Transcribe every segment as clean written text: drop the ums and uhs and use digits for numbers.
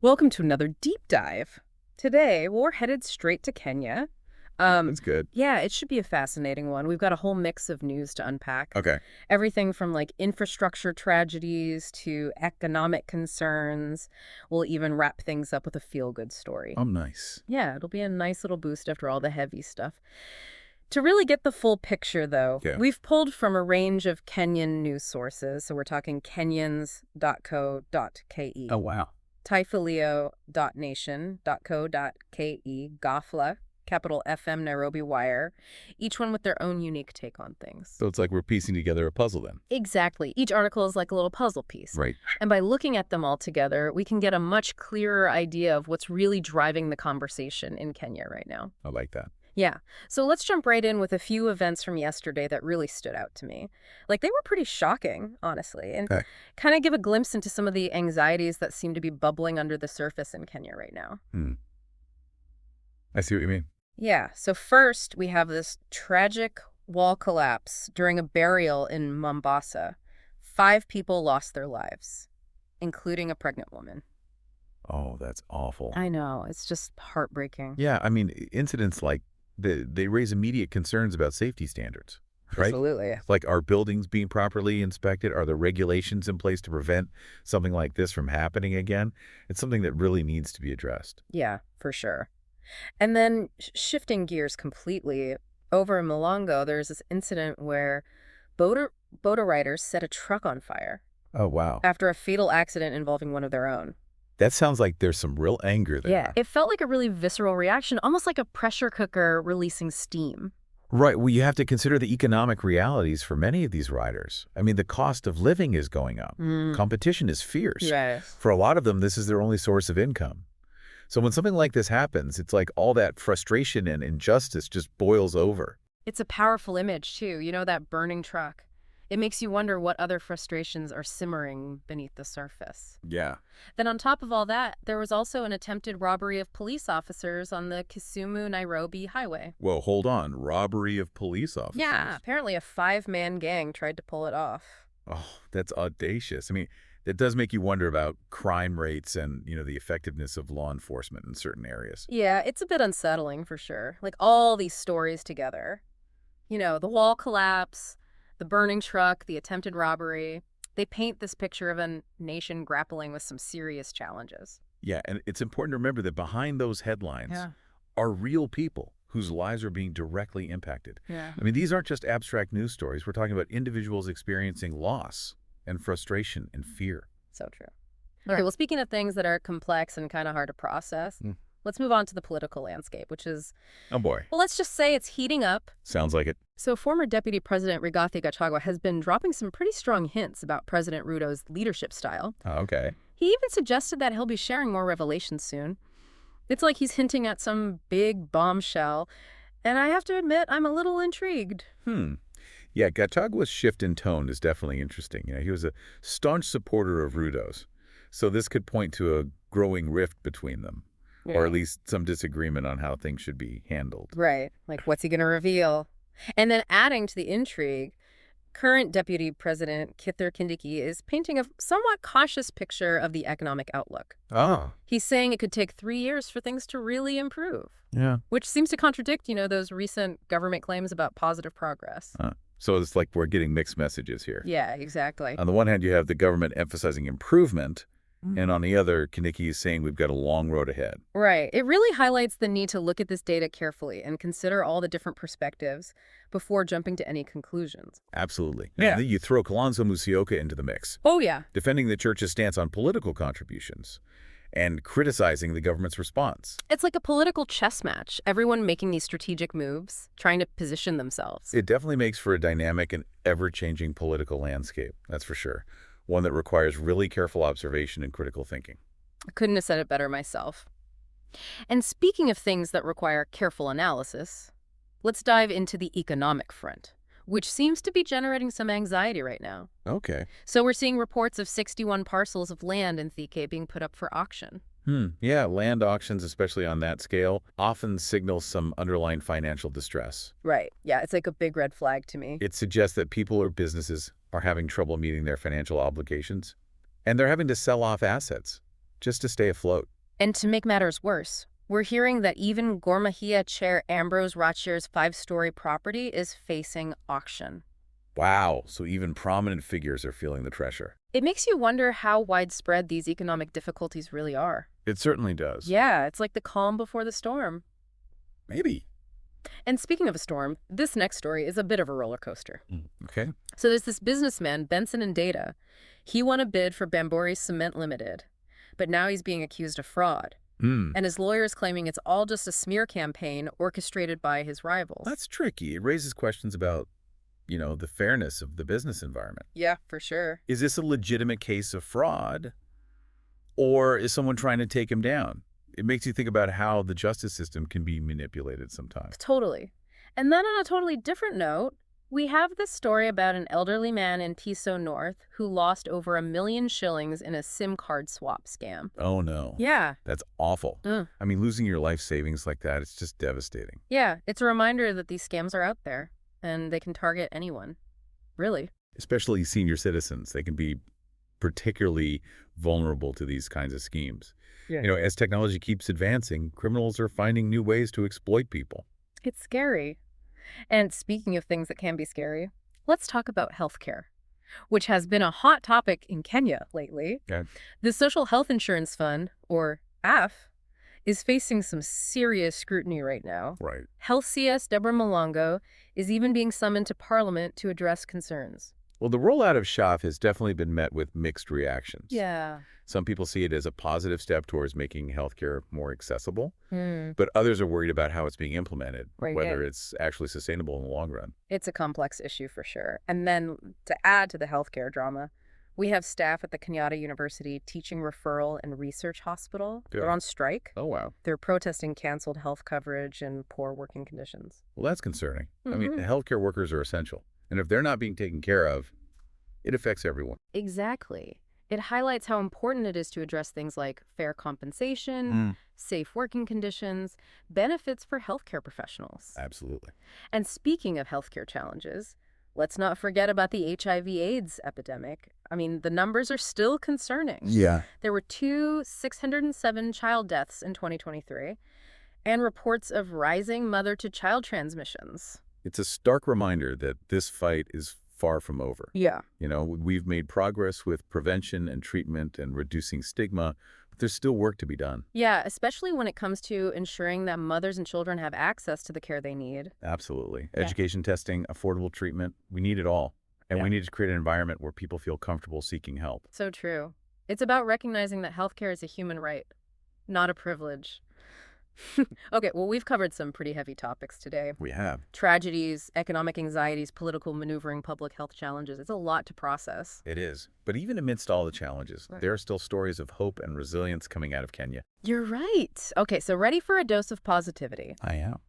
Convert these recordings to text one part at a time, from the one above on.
Welcome to another deep dive. Today, we're headed straight to Kenya. That's good. Yeah, it should be a fascinating one. We've got a whole mix of news to unpack. Okay. Everything from like infrastructure tragedies to economic concerns. We'll even wrap things up with a feel-good story. Oh, nice. Yeah, it'll be a nice little boost after all the heavy stuff. To really get the full picture, though, Yeah. we've pulled from a range of Kenyan news sources. So we're talking kenyans.co.ke. Oh, wow. Taifalio.nation.co.ke, Gafla, capital FM Nairobi Wire, each one with their own unique take on things. So it's like we're piecing together a puzzle then. Exactly. Each article is like a little puzzle piece. Right. And by looking at them all together, we can get a much clearer idea of what's really driving the conversation in Kenya right now. I like that. Yeah. So let's jump right in with a few events from yesterday that really stood out to me. Like, they were pretty shocking, honestly, and Okay. kind of give a glimpse into some of the anxieties that seem to be bubbling under the surface in Kenya right now. I see what you mean. Yeah. So first, we have this tragic wall collapse during a burial in Mombasa. 5 people lost their lives, including a pregnant woman. Oh, that's awful. I know. It's just heartbreaking. Yeah, I mean, incidents like they raise immediate concerns about safety standards, right? Absolutely. Like, are buildings being properly inspected? Are there regulations in place to prevent something like this from happening again? It's something that really needs to be addressed. Yeah, for sure. And then shifting gears completely, over in Malongo, there's this incident where boater riders set a truck on fire Oh, wow. after a fatal accident involving one of their own. That sounds like there's some real anger there. Yeah, it felt like a really visceral reaction, almost like a pressure cooker releasing steam. Right. Well, you have to consider the economic realities for many of these riders. I mean, the cost of living is going up. Competition is fierce. Right. For a lot of them, this is their only source of income. So when something like this happens, it's like all that frustration and injustice just boils over. It's a powerful image, too. You know, that burning truck. It makes you wonder what other frustrations are simmering beneath the surface. Yeah. Then on top of all that, there was also an attempted robbery of police officers on the Kisumu-Nairobi highway. Well, hold on. Robbery of police officers. Yeah, apparently a 5-man gang tried to pull it off. Oh, that's audacious. I mean, that does make you wonder about crime rates and, the effectiveness of law enforcement in certain areas. Yeah, it's a bit unsettling for sure. Like all these stories together. You know, the wall collapse, the burning truck, the attempted robbery. They paint this picture of a nation grappling with some serious challenges. Yeah, and it's important to remember that behind those headlines Yeah. are real people whose lives are being directly impacted. Yeah. I mean, these aren't just abstract news stories. We're talking about individuals experiencing loss and frustration and fear. So true. Okay, well, speaking of things that are complex and kind of hard to process, let's move on to the political landscape, which is, Oh, boy. well, let's just say it's heating up. Sounds like it. So former Deputy President Rigathi Gachagua has been dropping some pretty strong hints about President Ruto's leadership style. Oh, okay. He even suggested that he'll be sharing more revelations soon. It's like he's hinting at some big bombshell, and I have to admit, I'm a little intrigued. Yeah, Gachagua's shift in tone is definitely interesting. He was a staunch supporter of Ruto's, so this could point to a growing rift between them, or at least some disagreement on how things should be handled. Right. Like, what's he going to reveal? And then adding to the intrigue, current Deputy President Kithure Kindiki is painting a somewhat cautious picture of the economic outlook. Oh. He's saying it could take 3 years for things to really improve, Yeah. which seems to contradict, those recent government claims about positive progress. So it's like we're getting mixed messages here. Yeah, exactly. On the one hand, you have the government emphasizing improvement, and on the other, Kindiki is saying we've got a long road ahead. Right. It really highlights the need to look at this data carefully and consider all the different perspectives before jumping to any conclusions. Absolutely. Yeah. And then you throw Kalonzo Musyoka into the mix, Oh, yeah. defending the church's stance on political contributions and criticizing the government's response. It's like a political chess match, everyone making these strategic moves, trying to position themselves. It definitely makes for a dynamic and ever-changing political landscape, that's for sure. One that requires really careful observation and critical thinking. I couldn't have said it better myself. And speaking of things that require careful analysis, let's dive into the economic front, which seems to be generating some anxiety right now. Okay. So we're seeing reports of 61 parcels of land in Thike being put up for auction. Yeah, land auctions, especially on that scale, often signal some underlying financial distress. Right. Yeah, it's like a big red flag to me. It suggests that people or businesses are having trouble meeting their financial obligations, and they're having to sell off assets. just to stay afloat. And to make matters worse, we're hearing that even Gor Mahia Chair Ambrose Rocher's 5-story property is facing auction. Wow, so even prominent figures are feeling the pressure. It makes you wonder how widespread these economic difficulties really are. It certainly does. Yeah, it's like the calm before the storm. Maybe. And speaking of a storm, this next story is a bit of a roller coaster. Okay. So there's this businessman, Benson and Data. He won a bid for Bamburi Cement Limited, but now he's being accused of fraud. And his lawyer is claiming it's all just a smear campaign orchestrated by his rivals. That's tricky. It raises questions about, the fairness of the business environment. Yeah, for sure. Is this a legitimate case of fraud, or is someone trying to take him down? It makes you think about how the justice system can be manipulated sometimes. Totally. And then on a totally different note, we have this story about an elderly man in Piso North who lost over 1 million shillings in a SIM card swap scam. Oh, no. Yeah. That's awful. I mean, losing your life savings like that, it's just devastating. Yeah, it's a reminder that these scams are out there, and they can target anyone. Really. Especially senior citizens. They can be particularly vulnerable to these kinds of schemes. Yeah. As technology keeps advancing, criminals are finding new ways to exploit people. It's scary. And speaking of things that can be scary, let's talk about healthcare, which has been a hot topic in Kenya lately. Yeah. The Social Health Insurance Fund, or AF, is facing some serious scrutiny right now. Right. Health CS Deborah Malongo is even being summoned to Parliament to address concerns. Well, the rollout of SHAF has definitely been met with mixed reactions. Yeah. Some people see it as a positive step towards making healthcare more accessible, Hmm. but others are worried about how it's being implemented, Right, whether yeah. it's actually sustainable in the long run. It's a complex issue for sure. And then to add to the healthcare drama, we have staff at the Kenyatta University Teaching Referral and Research Hospital. Good. They're on strike. Oh, wow. They're protesting canceled health coverage and poor working conditions. Well, that's concerning. I mean, Mhm. healthcare workers are essential, and if they're not being taken care of, it affects everyone. Exactly. It highlights how important it is to address things like fair compensation, safe working conditions, benefits for healthcare professionals. Absolutely. And speaking of healthcare challenges, let's not forget about the HIV/AIDS epidemic. I mean, the numbers are still concerning. Yeah. There were 607 child deaths in 2023, and reports of rising mother-to-child transmissions. It's a stark reminder that this fight is far from over. Yeah. We've made progress with prevention and treatment and reducing stigma, but there's still work to be done. Yeah, especially when it comes to ensuring that mothers and children have access to the care they need. Absolutely. Yeah. Education, testing, affordable treatment, we need it all. And we need to create an environment where people feel comfortable seeking help. So true. It's about recognizing that healthcare is a human right, not a privilege. Okay, well, we've covered some pretty heavy topics today. We have. Tragedies, economic anxieties, political maneuvering, public health challenges. It's a lot to process. It is. But even amidst all the challenges, Right. there are still stories of hope and resilience coming out of Kenya. You're right. Okay, so ready for a dose of positivity. I am.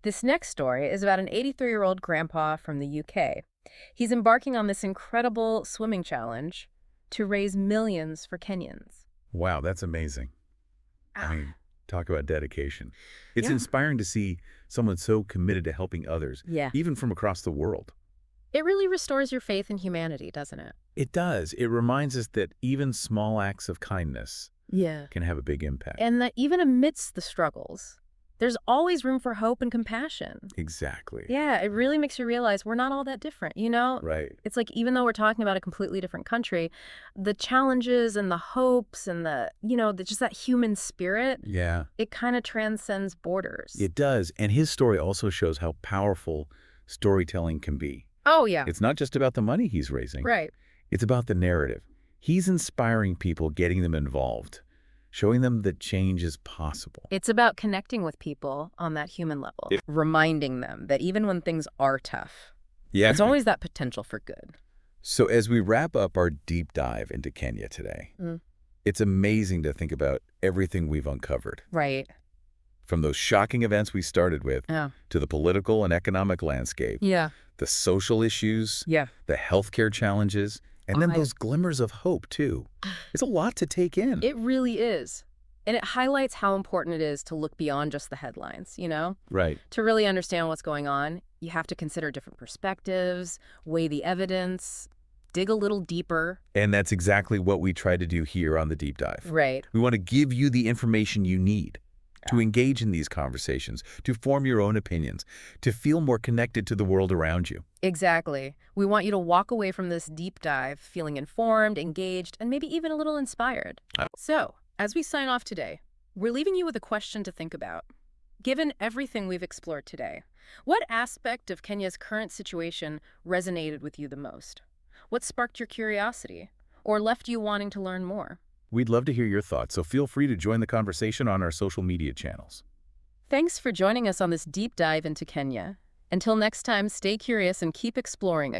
This next story is about an 83-year-old grandpa from the UK. He's embarking on this incredible swimming challenge to raise millions for Kenyans. Wow, that's amazing. I mean, talk about dedication. It's Yeah. inspiring to see someone so committed to helping others, Yeah. even from across the world. It really restores your faith in humanity, doesn't it? It does. It reminds us that even small acts of kindness Yeah. can have a big impact. And that even amidst the struggles, there's always room for hope and compassion. Exactly. Yeah, it really makes you realize we're not all that different, you know? Right. It's like even though we're talking about a completely different country, the challenges and the hopes and just that human spirit, Yeah, it kind of transcends borders. it does. And his story also shows how powerful storytelling can be. Oh, yeah. It's not just about the money he's raising. Right. It's about the narrative. He's inspiring people, getting them involved, showing them that change is possible. It's about connecting with people on that human level, reminding them that even when things are tough, Yeah. there's always that potential for good. So as we wrap up our deep dive into Kenya today, it's amazing to think about everything we've uncovered. Right. From those shocking events we started with, Yeah. to the political and economic landscape, Yeah. the social issues, Yeah. the healthcare challenges, and then those glimmers of hope, too. It's a lot to take in. It really is. And it highlights how important it is to look beyond just the headlines, you know? Right. To really understand what's going on, you have to consider different perspectives, weigh the evidence. dig a little deeper. And that's exactly what we try to do here on the Deep Dive. Right. We want to give you the information you need to engage in these conversations, to form your own opinions, to feel more connected to the world around you. Exactly. We want you to walk away from this deep dive feeling informed, engaged, and maybe even a little inspired. So, as we sign off today, we're leaving you with a question to think about. Given everything we've explored today, what aspect of Kenya's current situation resonated with you the most? What sparked your curiosity or left you wanting to learn more? We'd love to hear your thoughts, so feel free to join the conversation on our social media channels. Thanks for joining us on this deep dive into Kenya. Until next time, stay curious and keep exploring.